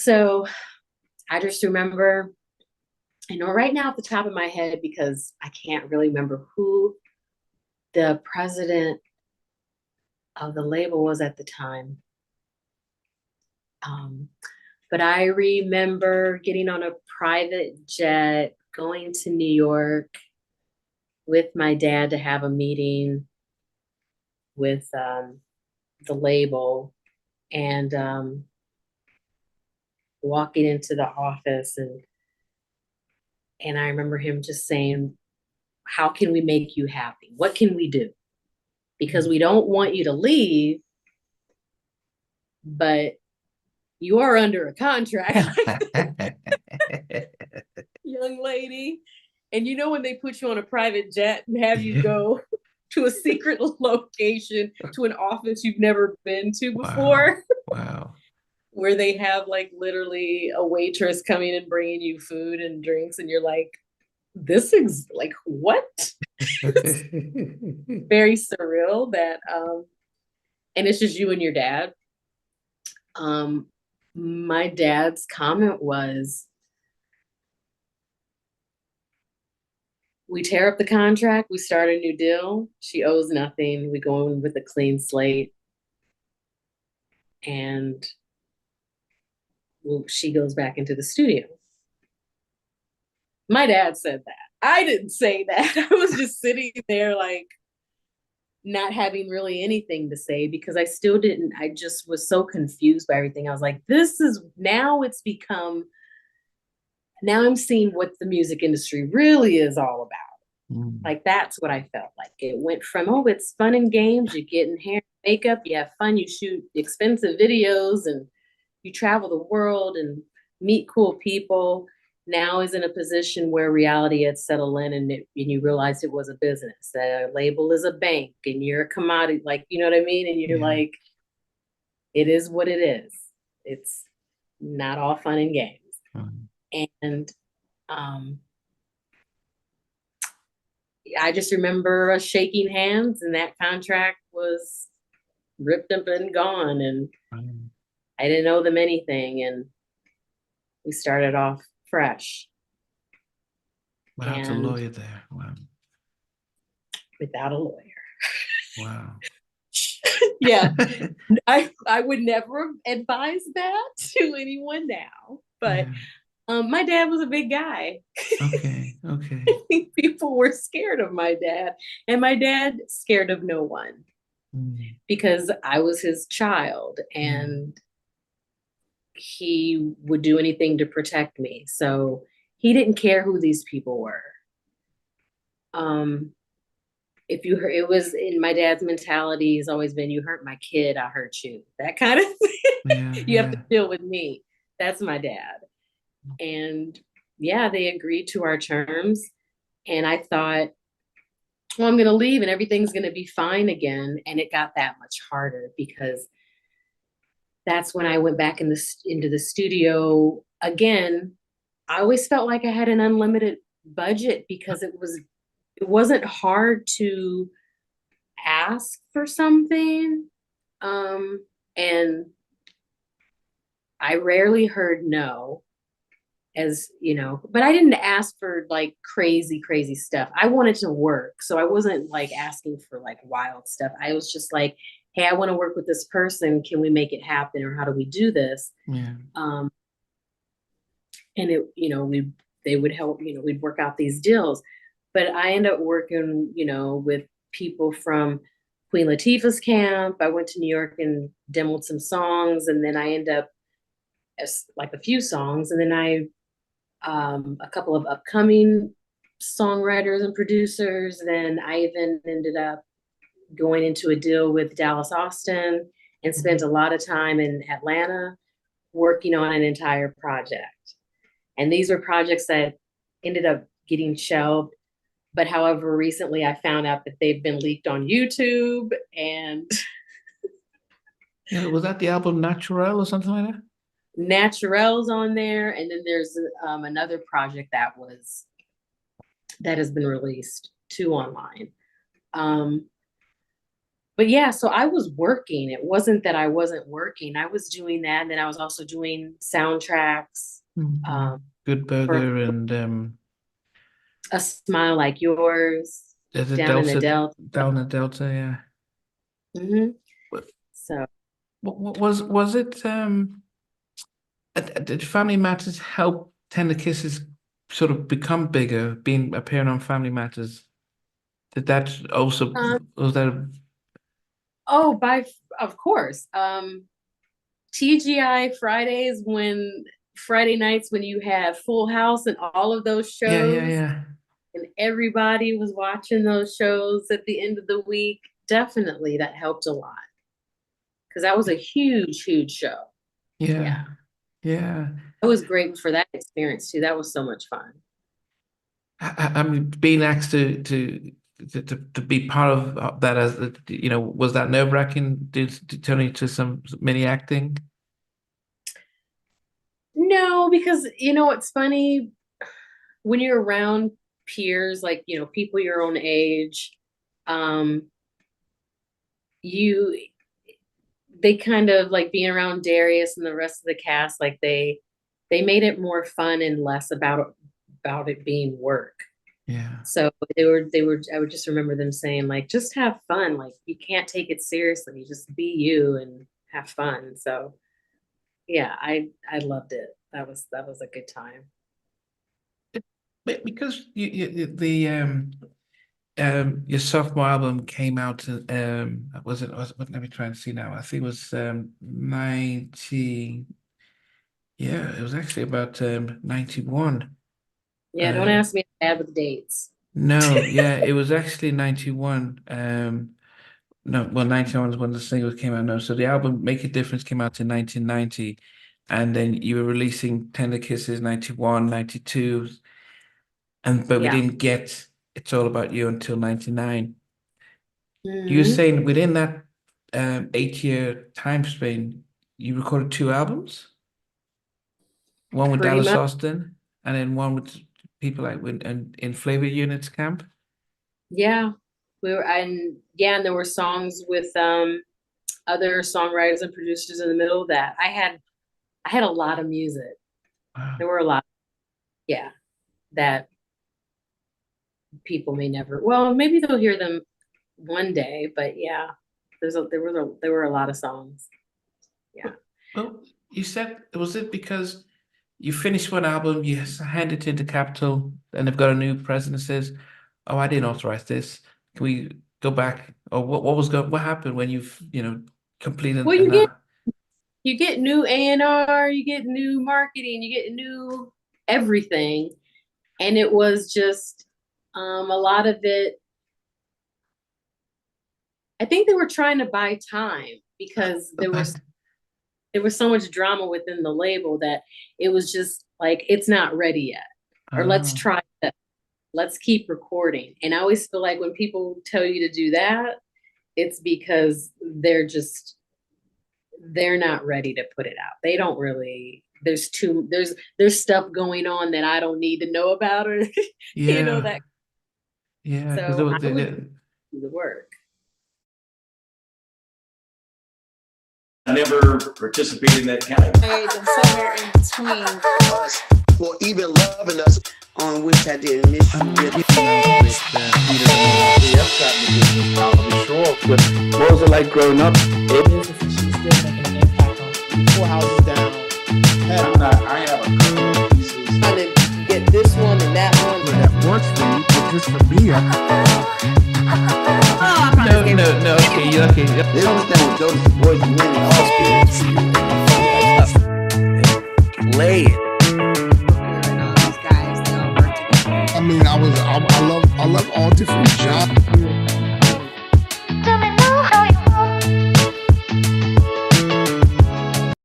So I just remember, I know right now at the top of my head, because I can't really remember who the president of the label was at the time. But I remember getting on a private jet, going to New York with my dad to have a meeting with the label, and walking into the office, and I remember him just saying, how can we make you happy? What can we do? Because we don't want you to leave, but you are under a contract, young lady. And you know, when they put you on a private jet and have you go to a secret location, to an office you've never been to before. Wow. Where they have like literally a waitress coming and bringing you food and drinks, and you're like, this is like, what? Very surreal that, and it's just you and your dad. My dad's comment was, we tear up the contract, we start a new deal. She owes nothing. We go in with a clean slate. And she goes back into the studio. My dad said that. I didn't say that. I was just sitting there like not having really anything to say, because I still didn't, I just was so confused by everything. I was like, this is, now it's become, now I'm seeing what the music industry really is all about. Like, that's what I felt like. It went from, oh, it's fun and games, you get in hair and makeup, you have fun, you shoot expensive videos, and you travel the world and meet cool people. Now is in a position where reality had settled in, and you realize it was a business. A label is a bank, and you're a commodity, like, you know what I mean? And you're like, it is what it is. It's not all fun and games. And I just remember us shaking hands, and that contract was ripped up and gone, and I didn't owe them anything, and we started off fresh. Without a lawyer there. Wow. Without a lawyer. Wow. Yeah. I would never advise that to anyone now, but my dad was a big guy. Okay. I think people were scared of my dad, and my dad scared of no one, because I was his child, and he would do anything to protect me. So he didn't care who these people were. If you hurt, it was in my dad's mentality has always been, you hurt my kid, I hurt you. That kind of thing. You have to deal with me. That's my dad. And yeah, they agreed to our terms. And I thought, well, I'm going to leave and everything's going to be fine again. And it got that much harder, because that's when I went back into the studio again. I always felt like I had an unlimited budget, because it wasn't hard to ask for something. And I rarely heard no, as you know, but I didn't ask for like crazy stuff. I wanted to work. So I wasn't like asking for like wild stuff. I was just like, hey, I want to work with this person. Can we make it happen? Or how do we do this? And it, they would help, we'd work out these deals. But I ended up working, with people from Queen Latifah's camp. I went to New York and demoed some songs, and then I ended up like a few songs, and then a couple of upcoming songwriters and producers. Then I even ended up going into a deal with Dallas Austin, and spent a lot of time in Atlanta working on an entire project. And these were projects that ended up getting shelved. But however, recently I found out that they've been leaked on YouTube. And was that the album Naturel or something like that? Naturel's on there. And then there's another project that has been released too online. But yeah, so I was working. It wasn't that I wasn't working. I was doing that. And then I was also doing soundtracks. Good Burger and A Smile Like Yours, the Down in the Delta. Down in the Delta, yeah. So was it did Family Matters help Tender Kisses sort of become bigger, appearing on Family Matters? Did that also was that of course. TGI Fridays, when Friday nights when you have Full House and all of those shows, yeah. And everybody was watching those shows at the end of the week. Definitely that helped a lot. Because that was a huge, huge show. Yeah. It was great for that experience too. That was so much fun. I mean, being asked to be part of that, as was that nerve-wracking? Did turning to some mini acting? No, because it's funny when you're around peers, like people your own age, they kind of like being around Darius and the rest of the cast, like they made it more fun and less about it being work. Yeah. So they were I would just remember them saying, like, just have fun. Like, you can't take it seriously. You just be you and have fun. So yeah, I loved it. That was a good time. Because your sophomore album came out, let me try and see now. I think it was 90. Yeah, it was actually about 91. Yeah, don't ask me bad with dates. No, yeah, it was actually 91. No, well, 91 is when the singles came out. No, so the album Make a Difference came out in 1990, and then you were releasing Tender Kisses 91, 92, but we didn't get It's All About You until 99. You were saying within that 8-year time span, you recorded 2 albums? One with Pretty Dallas much. Austin, and then one with people like in Flavor Units Camp. Yeah, and there were songs with other songwriters and producers in the middle of that. I had a lot of music. Wow. There were a lot, that people may never. Well, maybe they'll hear them one day, but yeah, there were a lot of songs. Yeah. Well, you said, was it because you finished one album, you hand it into Capitol, and they've got a new president that says, "Oh, I didn't authorize this. Can we go back?" Or what happened when you've completed? Well, you get new A&R, you get new marketing, you get new everything, and it was just a lot of it. I think they were trying to buy time because there was so much drama within the label that it was just like, it's not ready yet, or let's try it. Let's keep recording. And I always feel like when people tell you to do that, it's because they're not ready to put it out. They don't really, there's stuff going on that I don't need to know about, or that. Yeah. So I would do the work. I never participated in that kind of and somewhere in between us, or even loving us, on which I didn't miss you. What was it like growing up? she's still making an impact on 4 houses down. I have a couple of pieces. Trying to get this one and that one. That works for you, but just for me, No, okay. They don't understand what those boys do in the Play it. I mean, I love all different genres.